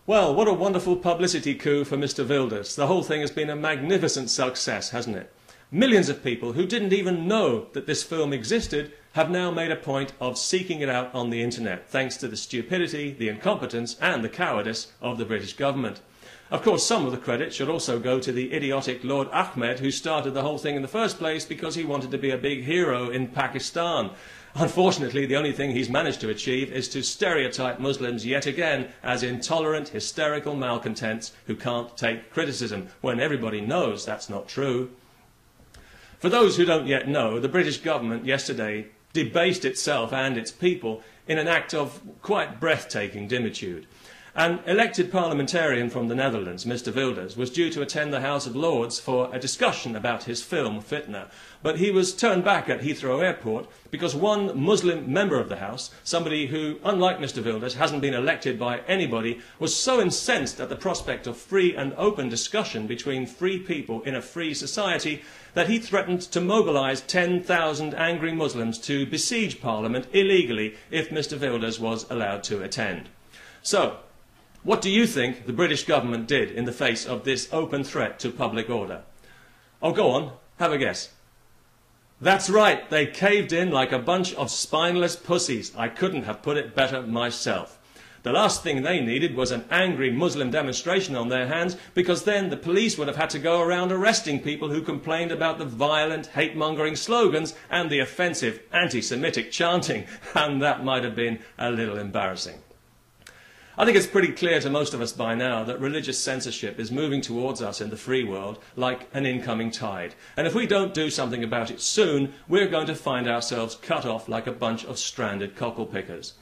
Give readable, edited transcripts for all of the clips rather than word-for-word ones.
Well, what a wonderful publicity coup for Mr. Wilders. The whole thing has been a magnificent success, hasn't it? Millions of people who didn't even know that this film existed have now made a point of seeking it out on the internet, thanks to the stupidity, the incompetence and the cowardice of the British government. Of course, some of the credit should also go to the idiotic Lord Ahmed, who started the whole thing in the first place because he wanted to be a big hero in Pakistan. Unfortunately, the only thing he's managed to achieve is to stereotype Muslims yet again as intolerant, hysterical malcontents who can't take criticism, when everybody knows that's not true. For those who don't yet know, the British government yesterday debased itself and its people in an act of quite breathtaking dimitude. An elected parliamentarian from the Netherlands, Mr. Wilders, was due to attend the House of Lords for a discussion about his film Fitna, but he was turned back at Heathrow Airport because one Muslim member of the House, somebody who, unlike Mr. Wilders, hasn't been elected by anybody, was so incensed at the prospect of free and open discussion between free people in a free society that he threatened to mobilise 10,000 angry Muslims to besiege Parliament illegally if Mr. Wilders was allowed to attend. So, what do you think the British government did in the face of this open threat to public order? Oh, go on, have a guess. That's right, they caved in like a bunch of spineless pussies. I couldn't have put it better myself. The last thing they needed was an angry Muslim demonstration on their hands, because then the police would have had to go around arresting people who complained about the violent, hate-mongering slogans and the offensive anti-Semitic chanting, and that might have been a little embarrassing. I think it's pretty clear to most of us by now that religious censorship is moving towards us in the free world like an incoming tide. And if we don't do something about it soon, we're going to find ourselves cut off like a bunch of stranded cockle pickers.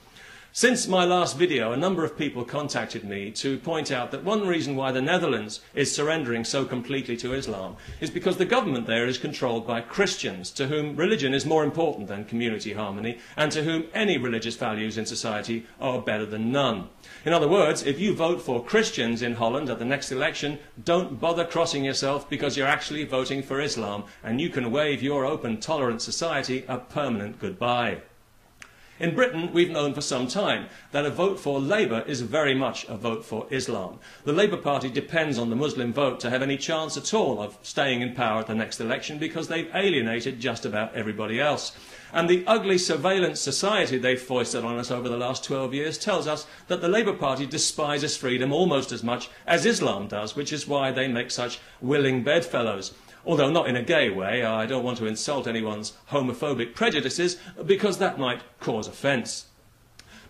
Since my last video, a number of people contacted me to point out that one reason why the Netherlands is surrendering so completely to Islam is because the government there is controlled by Christians, to whom religion is more important than community harmony, and to whom any religious values in society are better than none. In other words, if you vote for Christians in Holland at the next election, don't bother crossing yourself, because you're actually voting for Islam, and you can wave your open, tolerant society a permanent goodbye. In Britain, we've known for some time that a vote for Labour is very much a vote for Islam. The Labour Party depends on the Muslim vote to have any chance at all of staying in power at the next election, because they've alienated just about everybody else. And the ugly surveillance society they've foisted on us over the last 12 years tells us that the Labour Party despises freedom almost as much as Islam does, which is why they make such willing bedfellows. Although not in a gay way. I don't want to insult anyone's homophobic prejudices, because that might cause offence.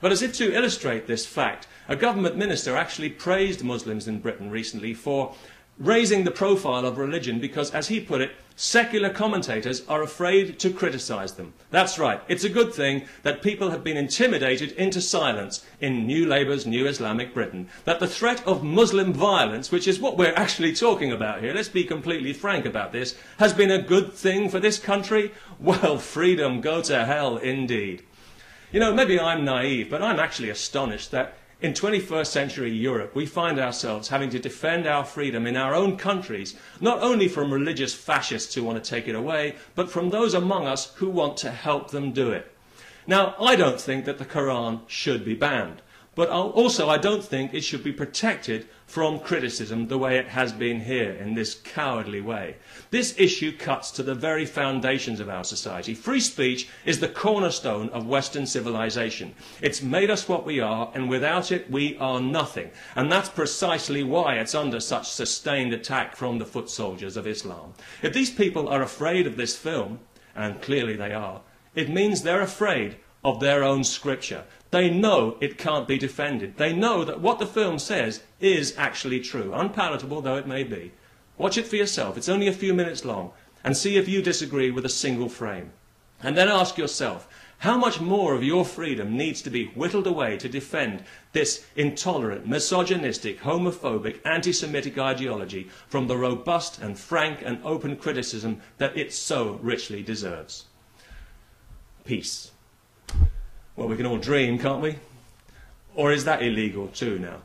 But as if to illustrate this fact, a government minister actually praised Muslims in Britain recently for raising the profile of religion because, as he put it, secular commentators are afraid to criticise them. That's right, it's a good thing that people have been intimidated into silence in New Labour's New Islamic Britain, that the threat of Muslim violence, which is what we're actually talking about here, let's be completely frank about this, has been a good thing for this country. Well, freedom go to hell indeed. You know, maybe I'm naive, but I'm actually astonished that in 21st century Europe, we find ourselves having to defend our freedom in our own countries, not only from religious fascists who want to take it away, but from those among us who want to help them do it. Now, I don't think that the Quran should be banned, but also I don't think it should be protected from criticism the way it has been here, in this cowardly way. This issue cuts to the very foundations of our society. Free speech is the cornerstone of Western civilization. It's made us what we are, and without it we are nothing. And that's precisely why it's under such sustained attack from the foot soldiers of Islam. If these people are afraid of this film, and clearly they are, it means they're afraid of their own scripture. They know it can't be defended. They know that what the film says is actually true, unpalatable though it may be. Watch it for yourself. It's only a few minutes long, and see if you disagree with a single frame. And then ask yourself, how much more of your freedom needs to be whittled away to defend this intolerant, misogynistic, homophobic, anti-Semitic ideology from the robust and frank and open criticism that it so richly deserves? Peace. Well, we can all dream, can't we? Or is that illegal too now?